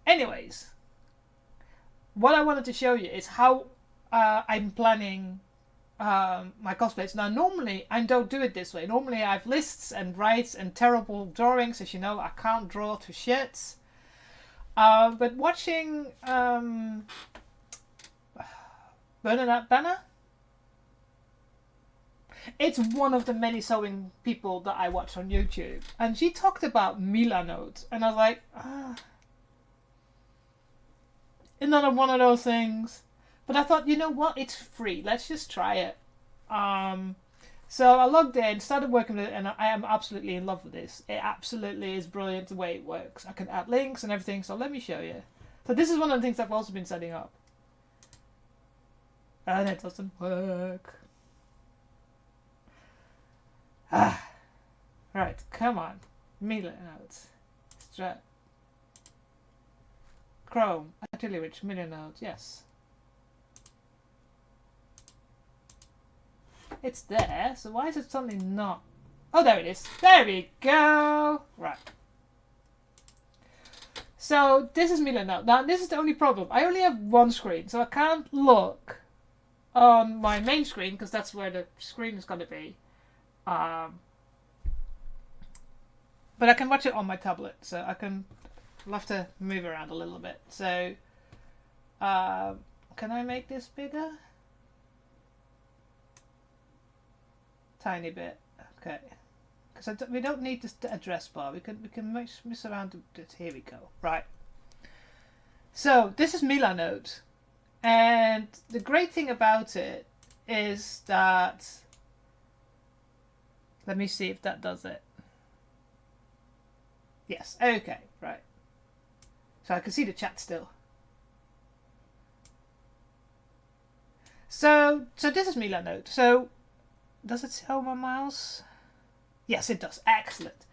Anyways, what I wanted to show you is how I'm planning my cosplays. Now, normally I don't do it this way. Normally I have lists and writes and terrible drawings. As you know, I can't draw to shits. But watching Bernadette Banner, it's one of the many sewing people that I watch on YouTube, and she talked about Milanote, and I was like, another one of those things. But I thought, you know what? It's free. Let's just try it. So I logged in, started working with it, and I am absolutely in love with this. It absolutely is brilliant the way it works. I can add links and everything, so let me show you. So this is one of the things I've also been setting up. And it doesn't work. Right, come on. Milanote. Strat. Chrome. Actually, which Milanote? Yes. It's there, so why is it suddenly not? Oh, there it is. There we go. Right. So this is Milanote. Now, this is the only problem. I only have one screen, so I can't look on my main screen because that's where the screen is going to be. But I can watch it on my tablet, so I'll have to move around a little bit. So, can I make this bigger? Tiny bit, okay. Because we don't need this address bar. We can mess around it. Here we go. Right. So this is Milanote, and the great thing about it is that. Let me see if that does it. Yes. Okay. Right. So I can see the chat still. So this is Milanote. So. Does it show my mouse? Yes, it does. Excellent.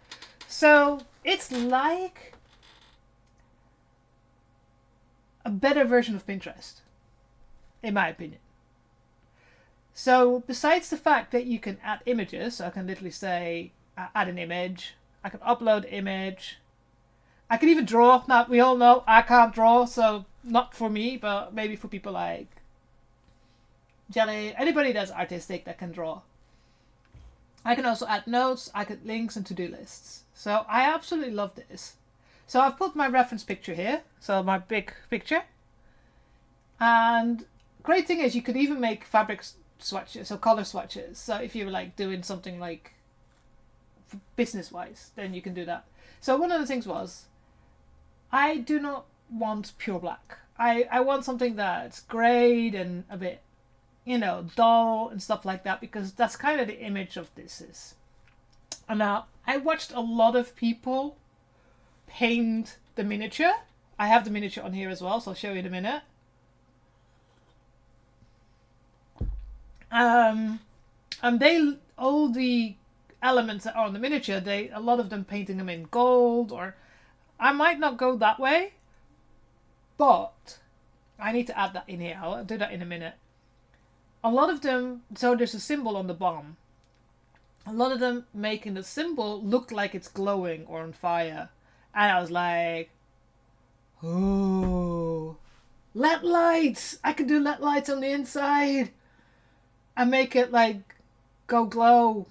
So it's like a better version of Pinterest, in my opinion. So besides the fact that you can add images, so I can literally say add an image, I can upload image, I can even draw. Now we all know I can't draw, so not for me, but maybe for people like Jelly, anybody that's artistic that can draw. I can also add notes, I could links and to-do lists. So I absolutely love this. So I've put my reference picture here, so my big picture. And great thing is you could even make fabric swatches, so color swatches. So if you're like doing something like business-wise, then you can do that. So one of the things was, I do not want pure black. I want something that's grayed and a bit, you know, dull and stuff like that, because that's kind of the image of this is. And now I watched a lot of people paint the miniature. I have the miniature on here as well, so I'll show you in a minute. And all the elements that are on the miniature, a lot of them painting them in gold, or I might not go that way, but I need to add that in here. I'll do that in a minute. A lot of them, so there's a symbol on the bottom. A lot of them making the symbol look like it's glowing or on fire. And I was like, oh, LED lights! I can do LED lights on the inside. And make it like go glow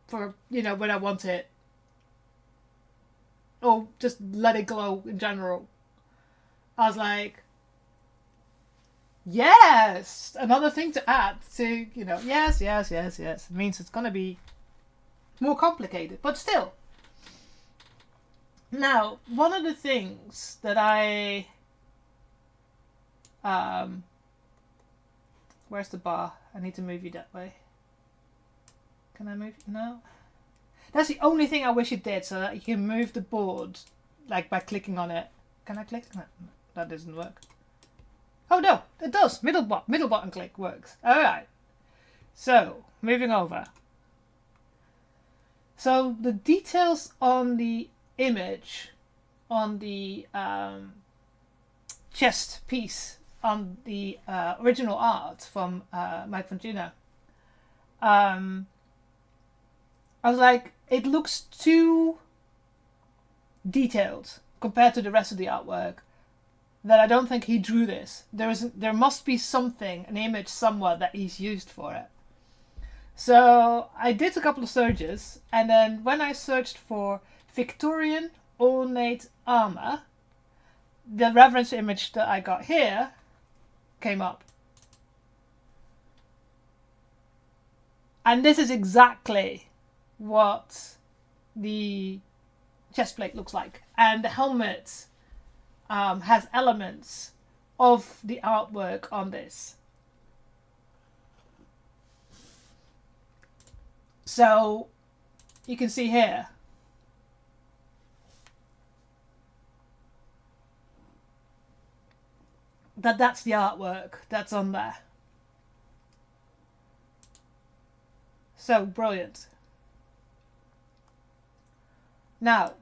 for, you know, when I want it. Or just let it glow in general. I was like, yes! Another thing to add to, you know, yes. It means it's going to be more complicated, but still. Now, one of the things that where's the bar? I need to move you that way. Can I move? No? That's the only thing I wish it did, so that you can move the board, like by clicking on it. Can I click? No, that doesn't work. Oh no, it does. Middle button click works. Alright. So, moving over. So, the details on the image, on the chest piece, on the original art from Mike Fontuna, I was like, it looks too detailed. compared to the rest of the artwork, that I don't think he drew this. There must be something, an image somewhere that he's used for it. So I did a couple of searches, and then when I searched for Victorian ornate armor, the reference image that I got here came up. And this is exactly what the chest plate looks like. And the helmet has elements of the artwork on this. So you can see here that that's the artwork that's on there. So brilliant. Now,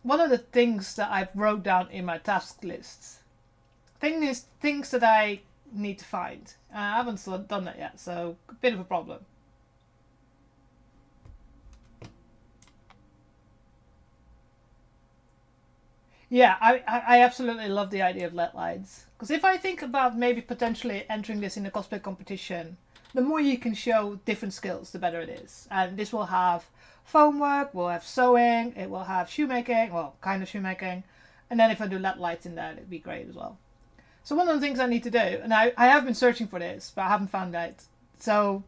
one of the things that I've wrote down in my task lists, things that I need to find. I haven't done that yet, so a bit of a problem. Yeah, I absolutely love the idea of LED lights. Because if I think about maybe potentially entering this in a cosplay competition, the more you can show different skills, the better it is. And this will have foam work, will have sewing, it will have shoemaking, well, kind of shoemaking. And then if I do LED lights in there, it'd be great as well. So one of the things I need to do, and I have been searching for this, but I haven't found it. So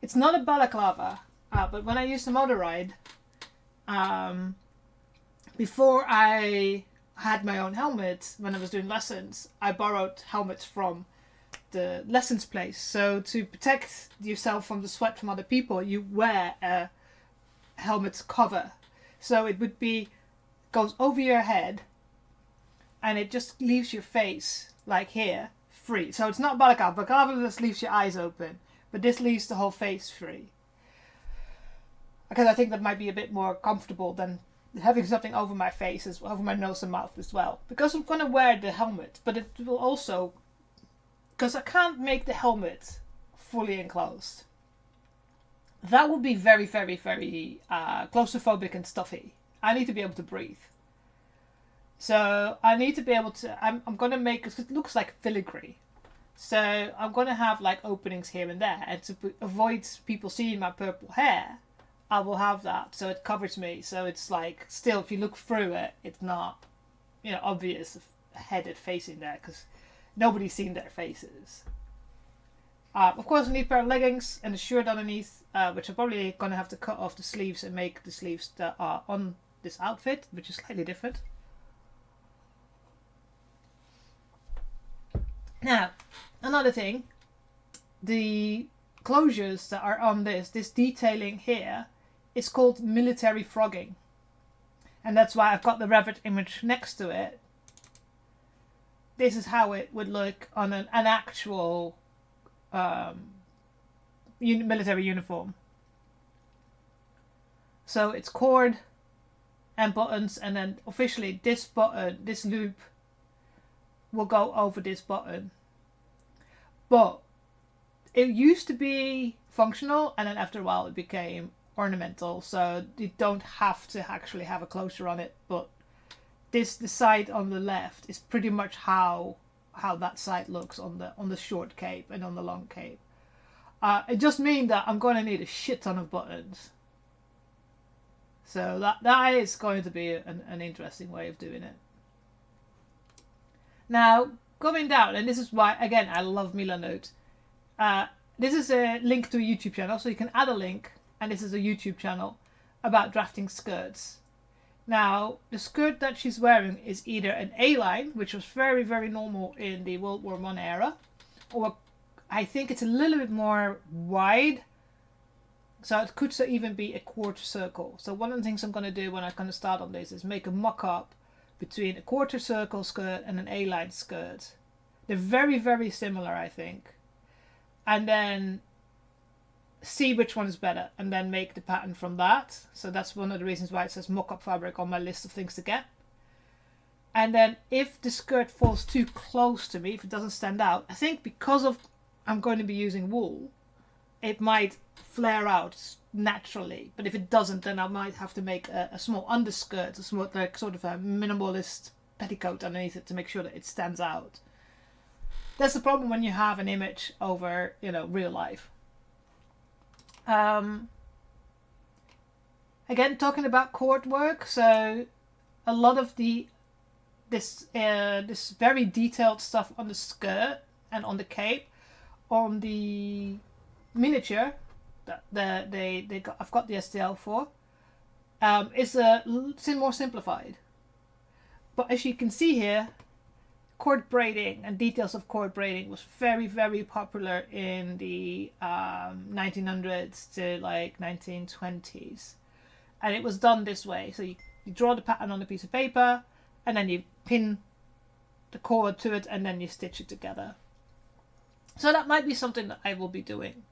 it's not a balaclava, but when I used the motor ride, before I had my own helmet, when I was doing lessons, I borrowed helmets from the lessons place. So to protect yourself from the sweat from other people, you wear a helmet cover. So it would be, goes over your head, and it just leaves your face, like here, free. So it's not balaclava. Balaclava just leaves your eyes open, but this leaves the whole face free. Because I think that might be a bit more comfortable than having something over my face, over my nose and mouth as well. Because I'm going to wear the helmet, but it will also, because I can't make the helmet fully enclosed. That would be very, very, very claustrophobic and stuffy. I need to be able to breathe. So I need to be able to, I'm going to make, because it looks like filigree. So I'm going to have like openings here and there. And to avoid people seeing my purple hair, I will have that. So it covers me. So it's like, still, if you look through it, it's not, obvious a headed face in there, because nobody's seen their faces. Of course, I need a pair of leggings and a shirt underneath, which I'm probably going to have to cut off the sleeves and make the sleeves that are on this outfit, which is slightly different. Now, another thing, the closures that are on this detailing here, is called military frogging. And that's why I've got the Revit image next to it. This is how it would look on an actual military uniform. So it's cord and buttons, and then officially this button, this loop, will go over this button. But it used to be functional, and then after a while it became ornamental, so you don't have to actually have a closure on it. But the side on the left is pretty much how that side looks on the short cape and on the long cape. It just means that I'm going to need a shit ton of buttons. So that is going to be an interesting way of doing it. Now, going down, and this is why, again, I love Milanote. This is a link to a YouTube channel, so you can add a link, and this is a YouTube channel about drafting skirts. Now, the skirt that she's wearing is either an A-line, which was very, very normal in the World War I era, or I think it's a little bit more wide, so it could even be a quarter circle. So one of the things I'm going to do when I'm going to start on this is make a mock-up between a quarter circle skirt and an A-line skirt. They're very, very similar, I think. And then see which one is better, and then make the pattern from that. So that's one of the reasons why it says mock-up fabric on my list of things to get. And then if the skirt falls too close to me, if it doesn't stand out, I think because of I'm going to be using wool, it might flare out naturally. But if it doesn't, then I might have to make a small underskirt, a small, like sort of a minimalist petticoat underneath it to make sure that it stands out. That's the problem when you have an image over, real life. Again, talking about cord work, so a lot of this very detailed stuff on the skirt and on the cape, on the miniature that I've got the STL for, is more simplified. But as you can see here, cord braiding and details of cord braiding was very, very popular in the 1900s to like 1920s. And it was done this way. So you draw the pattern on a piece of paper, and then you pin the cord to it, and then you stitch it together. So that might be something that I will be doing.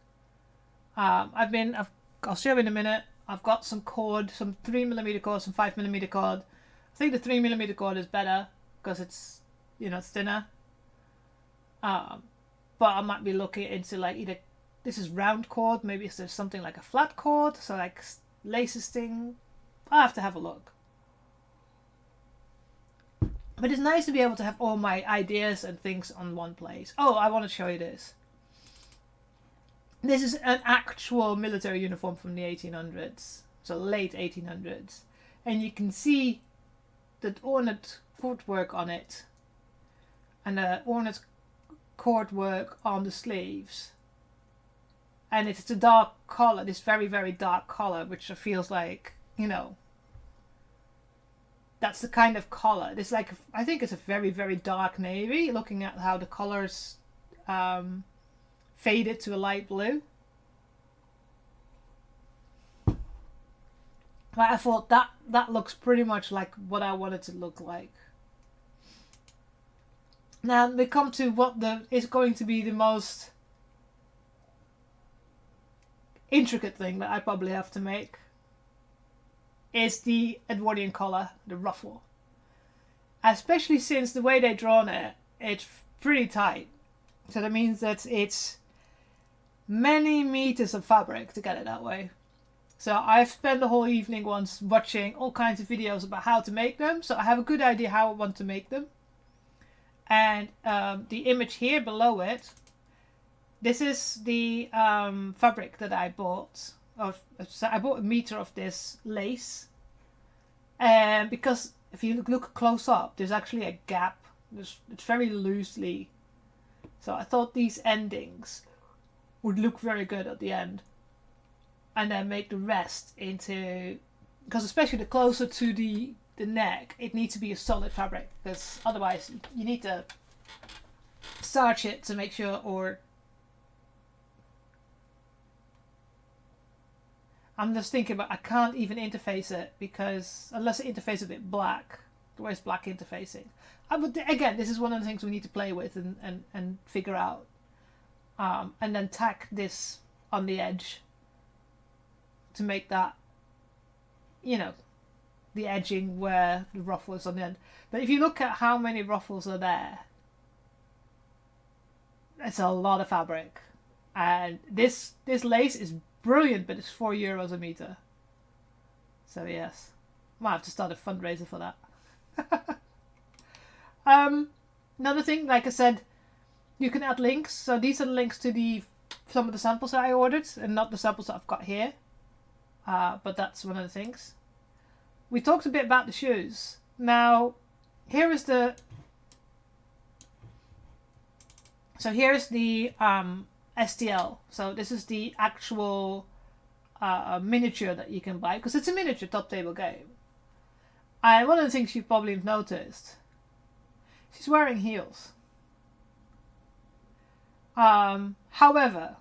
I'll show you in a minute. I've got some cord, some 3mm cord, some 5mm cord. I think the 3mm cord is better because it's, it's thinner. But I might be looking into like either this is round cord, maybe there's something like a flat cord, so like laces thing. I'll have to have a look. But it's nice to be able to have all my ideas and things on one place. Oh, I want to show you this. This is an actual military uniform from the 1800s, so late 1800s. And you can see the ornate cord work on it and the ornate cord work on the sleeves. And it's the dark color, this very, very dark color, which feels like, that's the kind of color. It's like, I think it's a very, very dark navy, looking at how the colors faded to a light blue. But I thought that looks pretty much like what I wanted to look like. Now we come to what is going to be the most intricate thing that I probably have to make. Is the Edwardian collar, the ruffle. Especially since the way they've drawn it, it's pretty tight. So that means that it's many meters of fabric to get it that way. So I've spent the whole evening once watching all kinds of videos about how to make them. So I have a good idea how I want to make them. And the image here below it, this is the fabric that I bought. So I bought a meter of this lace. And because if you look close up, there's actually a gap. It's very loosely. So I thought these endings would look very good at the end. And then make the rest into, because especially the closer to the neck, it needs to be a solid fabric, because otherwise you need to starch it to make sure, or I'm just thinking about, I can't even interface it because unless it interfaces with black, where's black interfacing? Again, this is one of the things we need to play with and figure out, and then tack this on the edge to make that, the edging where the ruffle is on the end. But if you look at how many ruffles are there, it's a lot of fabric. And this lace is brilliant, but it's €4 a meter. So yes, might have to start a fundraiser for that. Another thing, like I said, you can add links. So these are the links to some of the samples that I ordered, and not the samples that I've got here. But that's one of the things. We talked a bit about the shoes. Now, here's the STL. So this is the actual miniature that you can buy, because it's a miniature top table game. And one of the things you probably have noticed, she's wearing heels. However,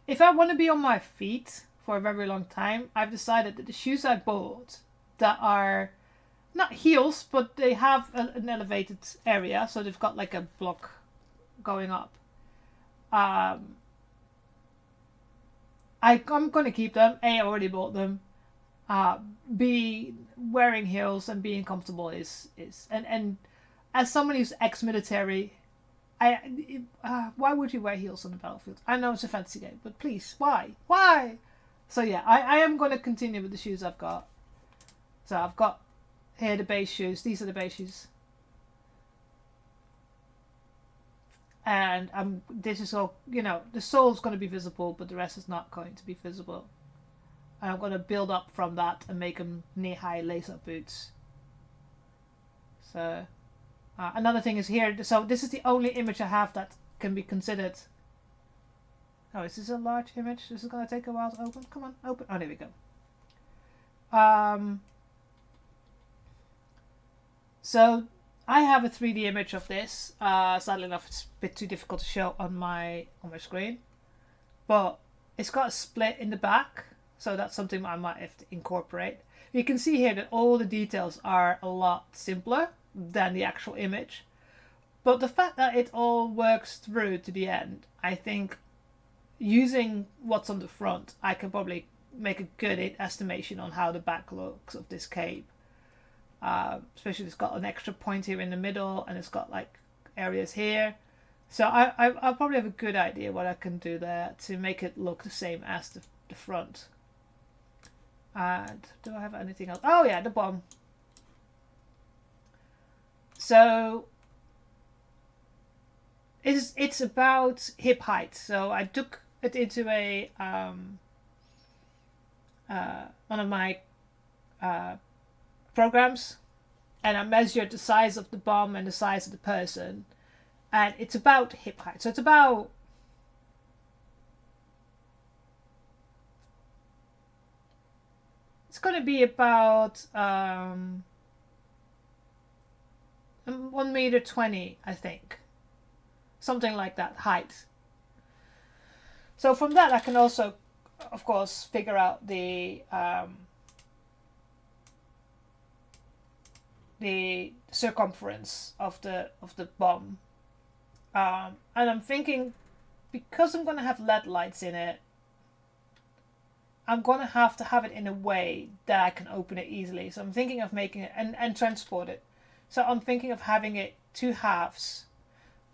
if I want to be on my feet for a very long time, I've decided that the shoes I bought that are not heels, but they have an elevated area, so they've got like a block going up. I'm going to keep them. A, I already bought them. B, wearing heels and being comfortable is and as someone who's ex-military, why would you wear heels on the battlefield? I know it's a fantasy game, but please, why? So yeah, I am going to continue with the shoes I've got. So I've got here the base shoes. These are the base shoes. And this is all, the sole's going to be visible, but the rest is not going to be visible. And I'm going to build up from that and make them knee-high lace-up boots. So another thing is here. So this is the only image I have that can be considered. Oh, is this a large image? This is going to take a while to open. Come on, open. Oh, there we go. So I have a 3D image of this. Sadly enough, it's a bit too difficult to show on my screen. But it's got a split in the back. So that's something I might have to incorporate. You can see here that all the details are a lot simpler than the actual image. But the fact that it all works through to the end, I think using what's on the front, I can probably make a good estimation on how the back looks of this cape. Especially it's got an extra point here in the middle and it's got like areas here. So I'll probably have a good idea what I can do there to make it look the same as the front. And do I have anything else? Oh yeah, the bomb. So it's about hip height. So I took it into a one of my programs, and I measured the size of the bomb and the size of the person, and it's about hip height. So it's about going to be about 1.20 meters, I think, something like that height. So from that I can also, of course, figure out the circumference of the bomb, and I'm thinking, because I'm going to have LED lights in it, I'm going to have it in a way that I can open it easily. So I'm thinking of making it and transport it. So I'm thinking of having it 2 halves,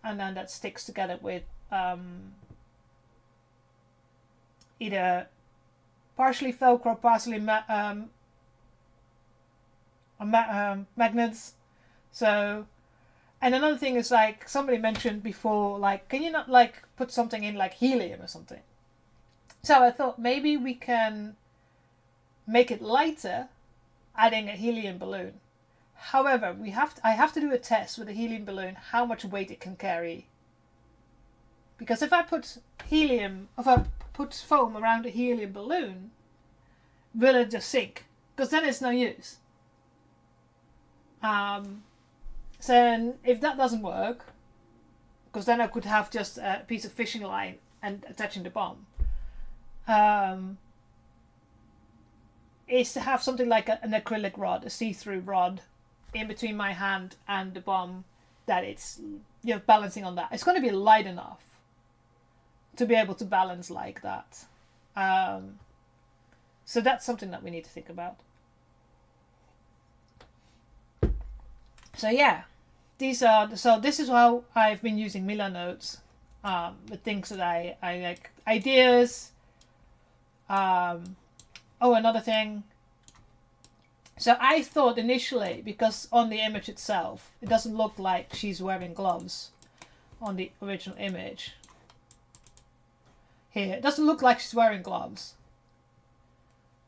and then that sticks together with either partially Velcro, partially magnets. So, and another thing is, like somebody mentioned before, like, can you not like put something in like helium or something? So I thought maybe we can make it lighter, adding a helium balloon. However, I have to do a test with a helium balloon, how much weight it can carry. Because if I put foam around a helium balloon, will it just sink? Because then it's no use. So if that doesn't work, because then I could have just a piece of fishing line and attaching the bomb. Is to have something like an acrylic rod, a see-through rod, in between my hand and the bomb, that it's balancing on that. It's going to be light enough to be able to balance like that. So that's something that we need to think about. So yeah, this is how I've been using Milanote, with things that I like, ideas. Another thing. So I thought initially, because on the image itself, it doesn't look like she's wearing gloves on the original image. Here, it doesn't look like she's wearing gloves.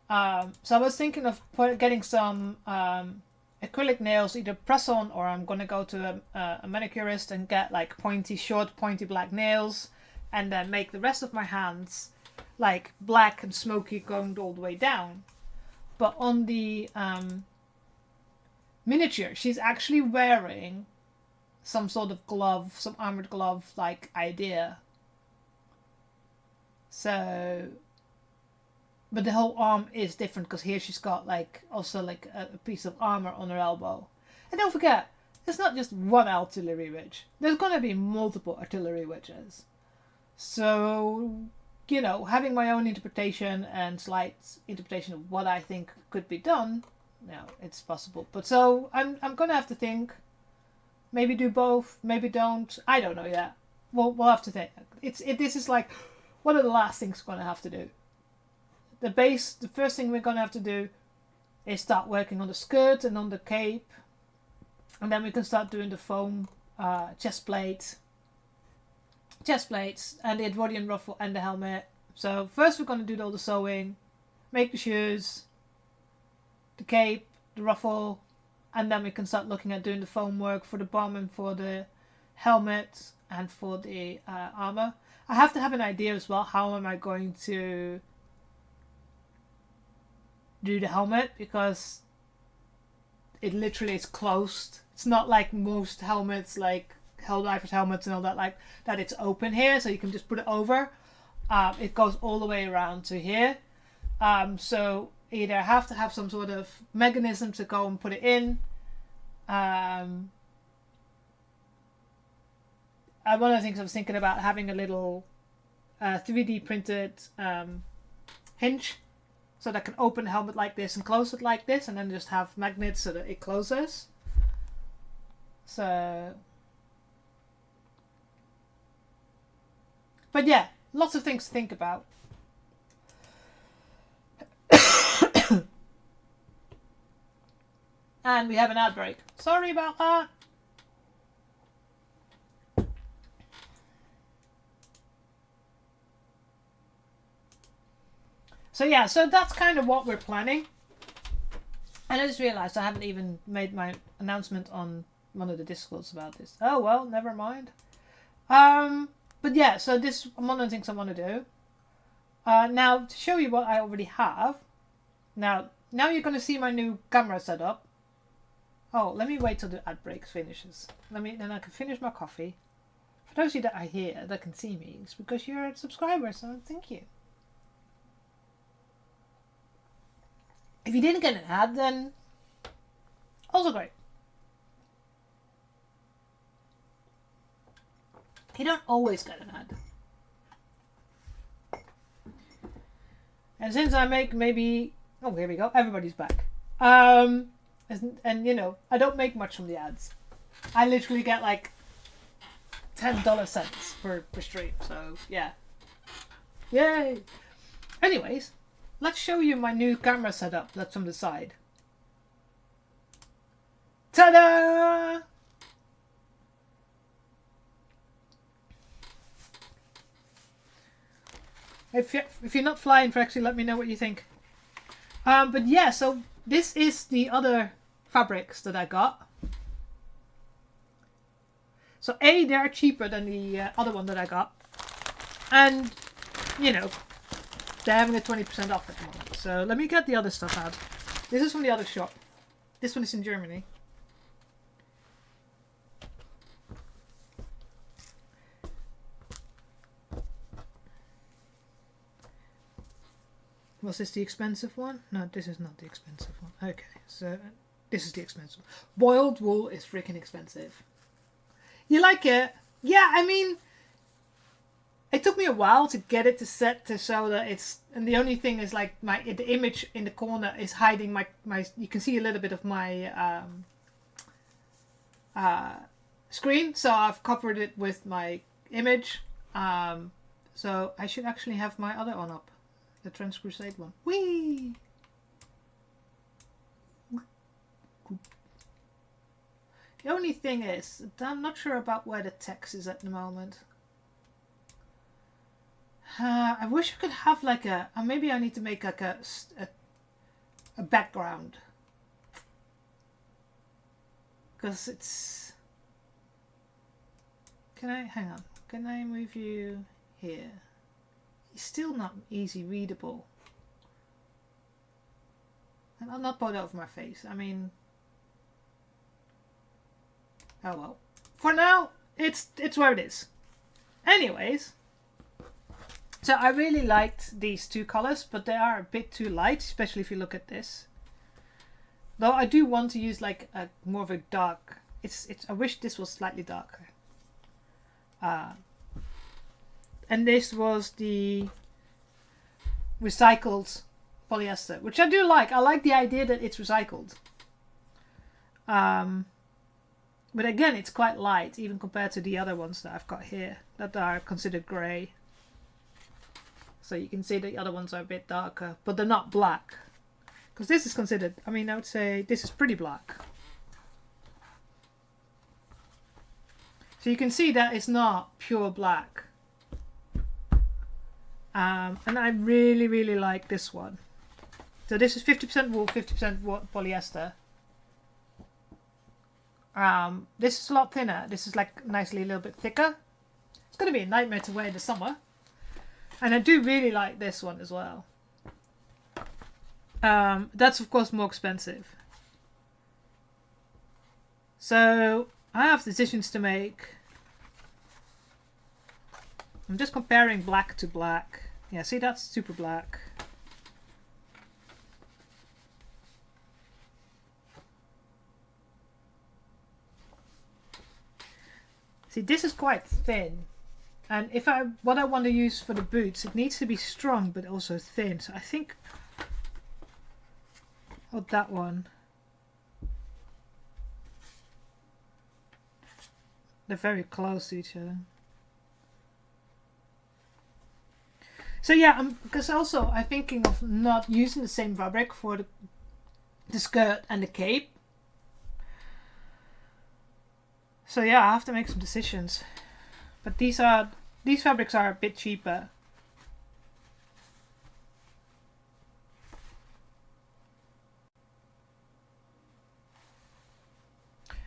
So I was thinking of getting some acrylic nails, either press on, or I'm going to go to a manicurist and get like short pointy black nails, and then make the rest of my hands like black and smoky going all the way down. But on the miniature, she's actually wearing some sort of glove, some armored glove like idea. So, but the whole arm is different, because here she's got like also like a piece of armor on her elbow. And don't forget, it's not just one artillery ridge. There's going to be multiple artillery ridges. So, having my own interpretation and slight interpretation of what I think could be done, it's possible. But so I'm going to have to think Maybe do both, maybe don't. I don't know yet. We'll have to think. This is like one of the last things we're gonna have to do. The first thing we're gonna have to do is start working on the skirt and on the cape, and then we can start doing the foam chest plates, and the Edwardian ruffle and the helmet. So first we're gonna do all the sewing, make the shoes, the cape, the ruffle, and then we can start looking at doing the foam work for the bomb and for the helmet and for the armor. I have to have an idea as well. How am I going to do the helmet? Because it literally is closed. It's not like most helmets, like Helldivers helmets and all that, like that it's open here, so you can just put it over. It goes all the way around to here. So either I have to have some sort of mechanism to go and put it in. One of the things I was thinking about having a little 3D printed hinge, so that I can open the helmet like this and close it like this, and then just have magnets so that it closes. So, but yeah, lots of things to think about. And we have an ad break. Sorry about that. So yeah, so that's kind of what we're planning. And I just realized I haven't even made my announcement on one of the Discords about this. Oh well, never mind. But yeah, so this is one of the things I want to do. Now, to show you what I already have. Now you're going to see my new camera setup. Oh, let me wait till the ad break finishes. Then I can finish my coffee. For those of you that are here, that can see me, it's because you're a subscriber, so thank you. If you didn't get an ad, then also great. You don't always get an ad. And since I make maybe... Oh, here we go. Everybody's back. And you know, I don't make much from the ads. I literally get like $10 cents per stream. So, yeah. Yay! Anyways, let's show you my new camera setup that's from the side. Ta-da! If you're not flying, actually, let me know what you think. But yeah, so this is the other fabrics that I got. So they're cheaper than the other one that I got. And, you know, they're having a 20% off at the moment. So let me get the other stuff out. This is from the other shop. This one is in Germany. Was this the expensive one? No, this is not the expensive one. Okay, so this is the expensive one. Boiled wool is freaking expensive. You like it? Yeah, I mean, it took me a while to get it to set to show that it's... And the only thing is like the image in the corner is hiding my you can see a little bit of my screen. So I've covered it with my image. So I should actually have my other one up. The Crusade one. Whee! The only thing is, I'm not sure about where the text is at the moment. I wish I could have like a... maybe I need to make like a background. Because it's... Hang on. Can I move you here? It's still not easy readable. And I'll not put it over my face. I mean... Oh well. For now, it's where it is. Anyways. So I really liked these two colors, but they are a bit too light, especially if you look at this. Though I do want to use like a more of a dark... I wish this was slightly darker. And this was the recycled polyester, which I do like. I like the idea that it's recycled. But again, it's quite light, even compared to the other ones that I've got here, that are considered grey. So you can see the other ones are a bit darker, but they're not black. Because this is considered, I mean, I would say this is pretty black. So you can see that it's not pure black. And I really, really like this one. So this is 50% wool, 50% polyester. This is a lot thinner. This is like nicely a little bit thicker. It's going to be a nightmare to wear in the summer. And I do really like this one as well. That's of course more expensive. So I have decisions to make. I'm just comparing black to black. Yeah, see, that's super black. See, this is quite thin. And what I want to use for the boots, it needs to be strong but also thin. So I think, oh, that one. They're very close to each other. So yeah, because also I'm thinking of not using the same fabric for the skirt and the cape. So yeah, I have to make some decisions. But these fabrics are a bit cheaper.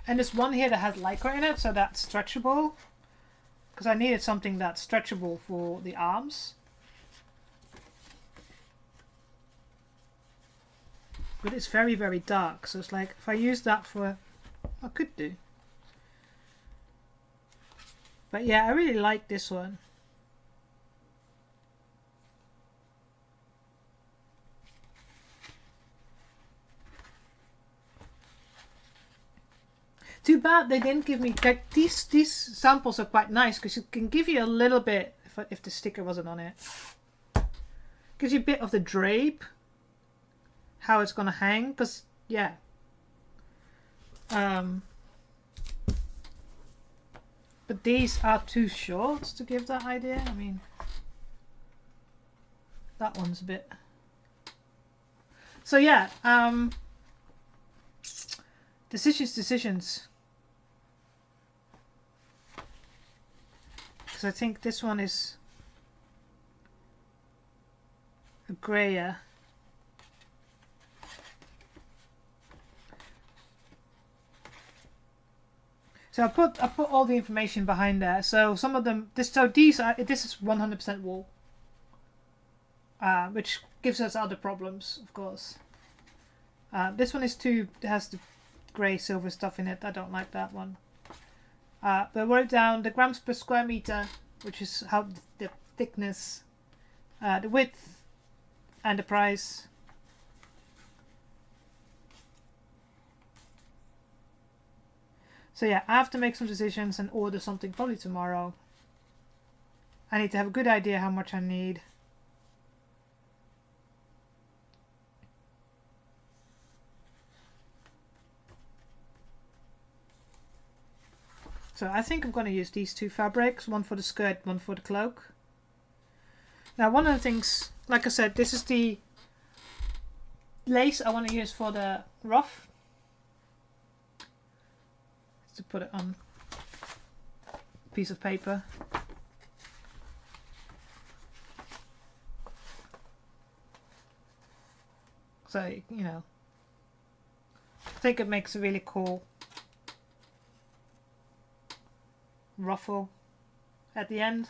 And there's one here that has lycra in it, so that's stretchable. Because I needed something that's stretchable for the arms. But it's very, very dark, so it's like if I use that for, I could do. But yeah, I really like this one. Too bad they didn't give me, like, these samples are quite nice because it can give you a little bit, if the sticker wasn't on it, gives you a bit of the drape, how it's gonna hang, because yeah, but these are too short to give that idea. I mean, that one's a bit, so yeah, decisions, because I think this one is a grayer. So I put all the information behind there. So some of them, this is 100% wool, which gives us other problems, of course. This one has the grey silver stuff in it. I don't like that one. But I wrote down the grams per square meter, which is how the thickness, the width, and the price. So yeah, I have to make some decisions and order something probably tomorrow. I need to have a good idea how much I need. So I think I'm going to use these two fabrics, one for the skirt, one for the cloak. Now one of the things, like I said, this is the lace I want to use for the ruff. To put it on a piece of paper. So, you know, I think it makes a really cool ruffle at the end.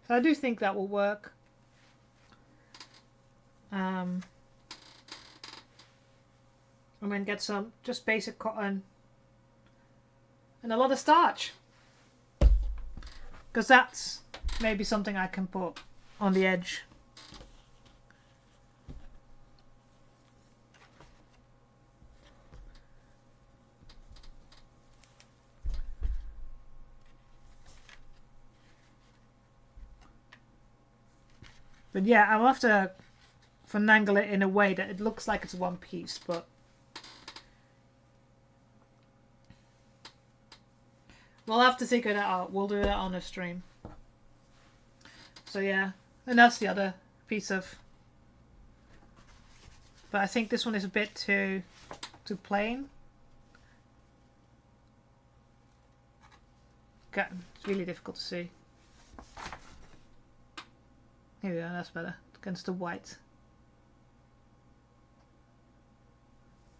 So I do think that will work. And then get some just basic cotton and a lot of starch, because that's maybe something I can put on the edge. But yeah, I'll have to finagle it in a way that it looks like it's one piece, but we'll have to figure that out. We'll do that on a stream. So yeah, and that's the other piece of, but I think this one is a bit too plain. Okay, it's really difficult to see. Here we go, that's better against the white.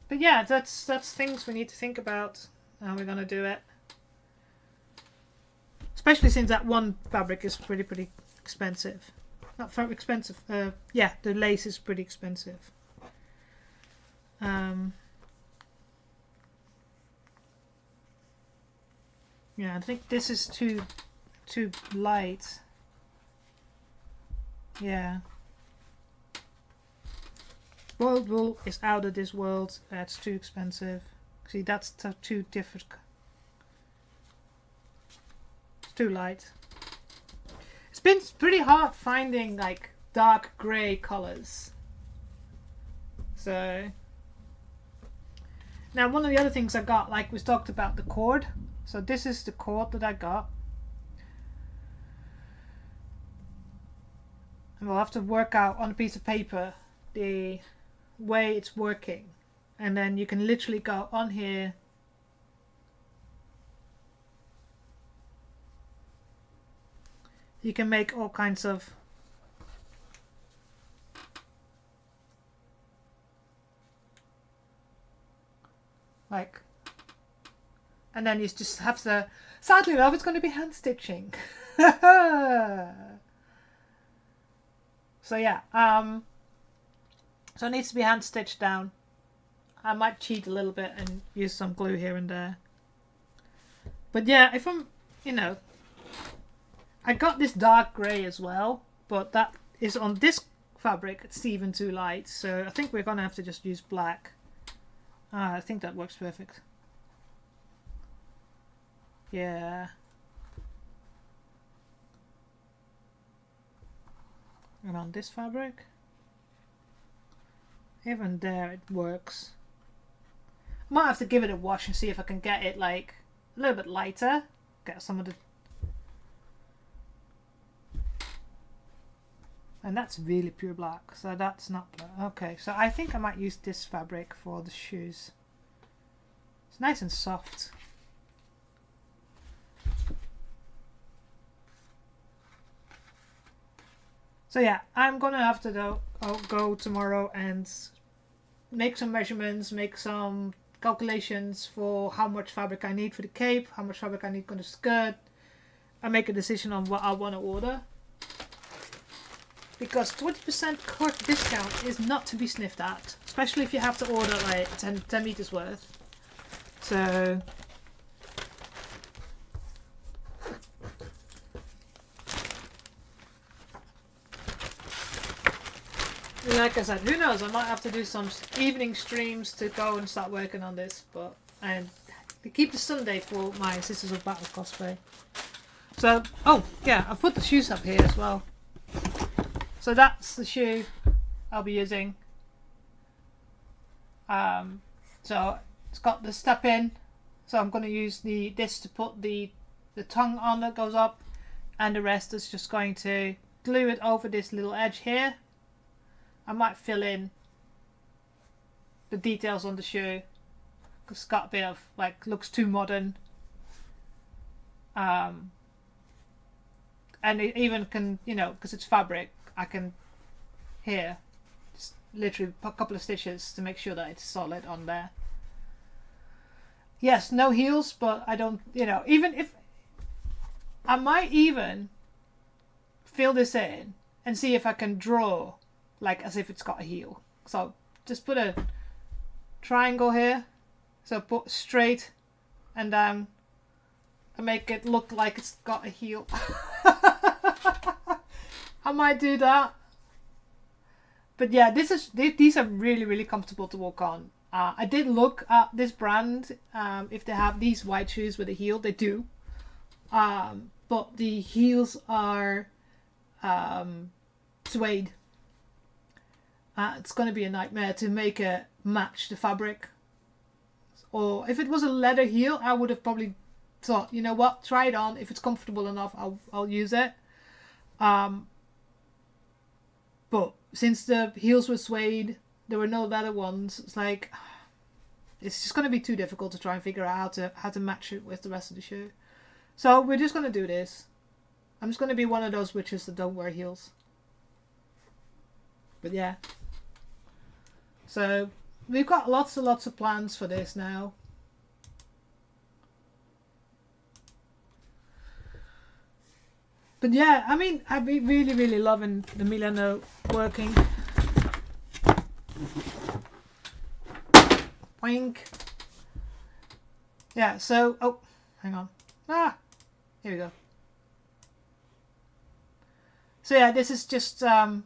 But yeah, that's things we need to think about how we're gonna do it. Especially since that one fabric is pretty expensive. Not very expensive. Yeah, the lace is pretty expensive. Yeah, I think this is too light. Yeah. World wool is out of this world. That's too expensive. See, that's too different. It's too light. It's been pretty hard finding like dark grey colors. So now one of the other things I got, like we talked about the cord. So this is the cord that I got. And we'll have to work out on a piece of paper the way it's working. And then you can literally go on here. You can make all kinds of like, and then you just have to, sadly enough, it's going to be hand stitching. So yeah, so it needs to be hand stitched down. I might cheat a little bit and use some glue here and there. But yeah, if I'm, you know, I got this dark grey as well, but that is on this fabric. It's even too light, so I think we're gonna have to just use black. I think that works perfect. Yeah. And on this fabric, even there it works. Might have to give it a wash and see if I can get it like a little bit lighter. Get some of the, and that's really pure black, so that's not black. Okay, so I think I might use this fabric for the shoes. It's nice and soft. So yeah, I'm gonna have to go tomorrow and make some measurements, make some calculations for how much fabric I need for the cape, how much fabric I need for the skirt, and make a decision on what I want to order. Because 20% cut discount is not to be sniffed at, especially if you have to order like 10 meters worth. So like I said, who knows, I might have to do some evening streams to go and start working on this, but and to keep the Sunday for my Sisters of Battle cosplay. So, oh yeah, I've put the shoes up here as well. So that's the shoe I'll be using. So it's got the step in, so I'm going to use this to put the tongue on that goes up, and the rest is just going to glue it over this little edge here. I might fill in the details on the shoe because it's got a bit of like, looks too modern. And it even can, you know, because it's fabric, I can here just literally put a couple of stitches to make sure that it's solid on there. Yes, no heels, but I don't, you know, even if I might even fill this in and see if I can draw like as if it's got a heel. So just put a triangle here, so put straight and down and make it look like it's got a heel. I might do that. But yeah, these are really comfortable to walk on. I did look at this brand, if they have these white shoes with a heel. They do, but the heels are suede. it's going to be a nightmare to make it match the fabric. Or if it was a leather heel, I would have probably thought, you know what, try it on. If it's comfortable enough, I'll use it. But since the heels were suede, there were no leather ones. It's like, it's just going to be too difficult to try and figure out how to match it with the rest of the shoe. So we're just going to do this. I'm just going to be one of those witches that don't wear heels. But yeah. So we've got lots and lots of plans for this now. But yeah, I mean, I've been really, really loving the Milanote working. Wink. Yeah, so, oh, hang on. Here we go. So yeah, this is just the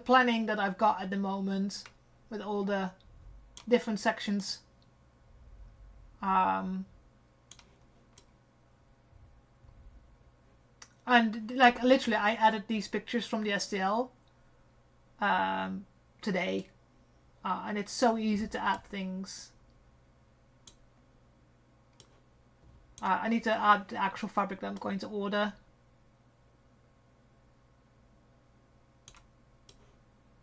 planning that I've got at the moment with all the different sections. And like literally I added these pictures from the STL today. And it's so easy to add things. I need to add the actual fabric that I'm going to order.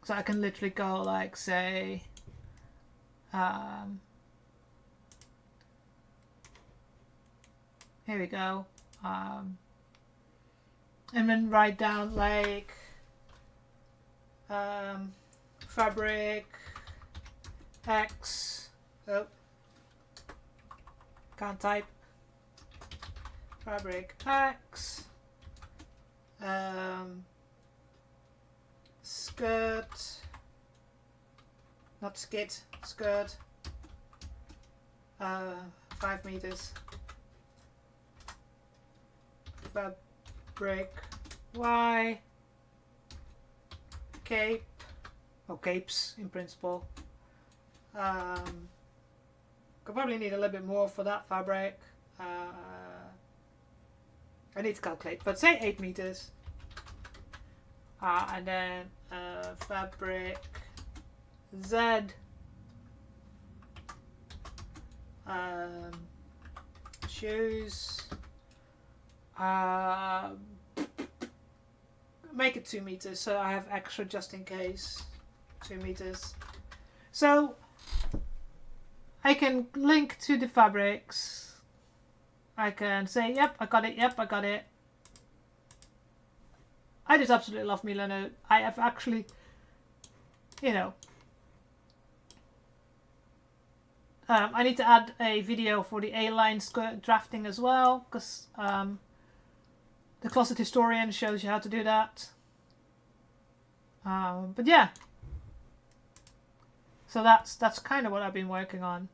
So I can literally go like say here we go. And then write down like fabric X. Oh, can't type. Fabric X. Skirt. Not skit. Skirt. 5 meters. Fabric Y. Cape. Or capes in principle. Could probably need a little bit more for that fabric. I need to calculate, but say 8 meters. And then fabric Z. Shoes. Make it 2 meters, so I have extra just in case. 2 meters. So I can link to the fabrics. I can say, yep, I got it, yep, I got it. I just absolutely love Milanote. I have actually, you know, I need to add a video for the A-line skirt drafting as well, because the Closet Historian shows you how to do that. But yeah. So that's kind of what I've been working on.